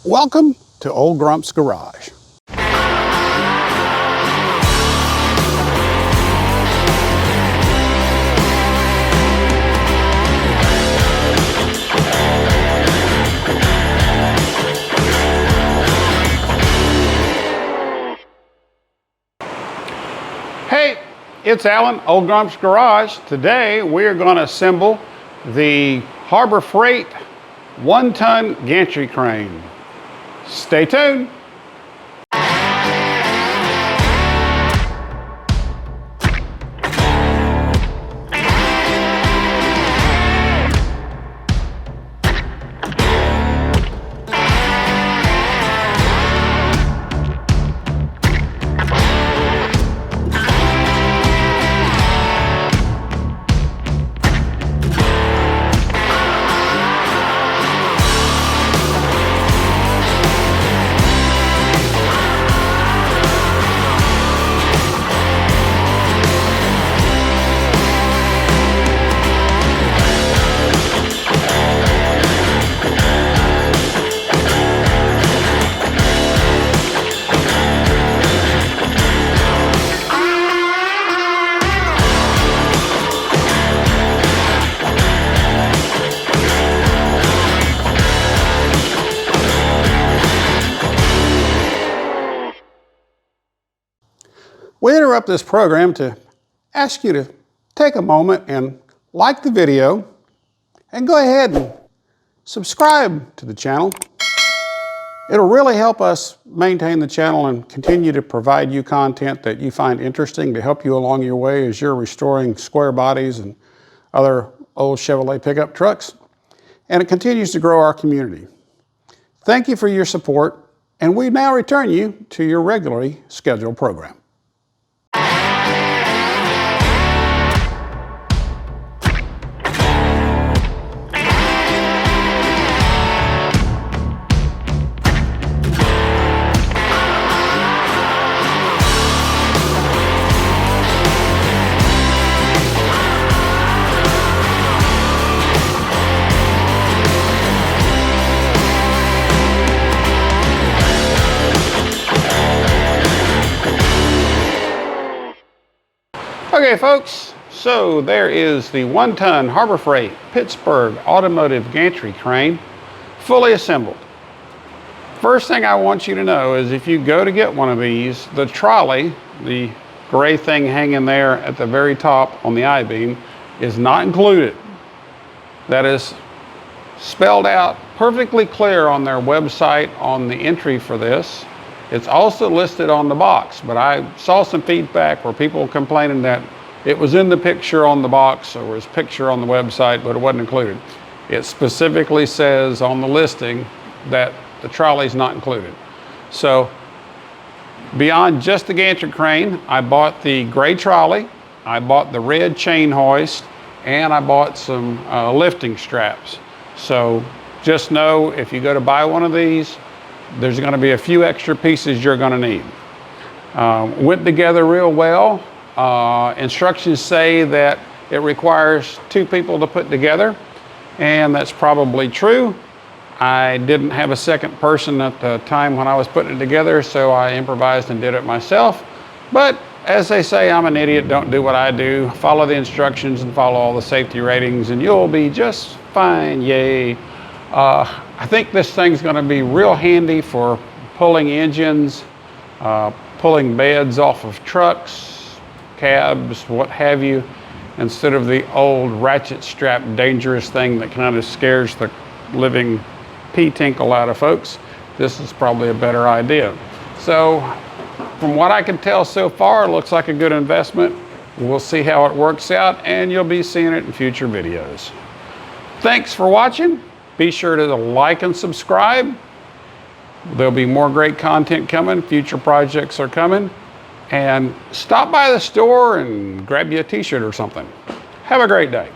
Welcome to Old Grump's Garage. Hey, it's Alan, Old Grump's Garage. Today we are going to assemble the Harbor Freight 1-ton gantry crane. Stay tuned. We interrupt this program to ask you to take a moment and like the video and go ahead and subscribe to the channel. It'll really help us maintain the channel and continue to provide you content that you find interesting to help you along your way as you're restoring square bodies and other old Chevrolet pickup trucks. And it continues to grow our community. Thank you for your support, and we now return you to your regularly scheduled program. Okay folks, so there is the 1-ton Harbor Freight Pittsburgh Automotive Gantry crane, fully assembled. First thing I want you to know is if you go to get one of these, the trolley, the gray thing hanging there at the very top on the I-beam, is not included. That is spelled out perfectly clear on their website on the entry for this. It's also listed on the box, but I saw some feedback where people complaining that it was in the picture on the box or was picture on the website, but it wasn't included. It specifically says on the listing that the trolley is not included. So beyond just the gantry crane, I bought the gray trolley, I bought the red chain hoist, and I bought some lifting straps. So just know if you go to buy one of these, there's going to be a few extra pieces you're going to need. Went together real well. Instructions say that it requires 2 people to put together, and that's probably true. I didn't have a second person at the time when I was putting it together, so I improvised and did it myself. But as they say, I'm an idiot, don't do what I do. Follow the instructions and follow all the safety ratings and you'll be just fine, yay. I think this thing's going to be real handy for pulling engines, pulling beds off of trucks, cabs, what have you, instead of the old ratchet strap dangerous thing that kind of scares the living pee-tinkle out of folks. This is probably a better idea. So from what I can tell so far, it looks like a good investment. We'll see how it works out, and you'll be seeing it in future videos. Thanks for watching. Be sure to like and subscribe. There'll be more great content coming. Future projects are coming. And stop by the store and grab you a t-shirt or something. Have a great day.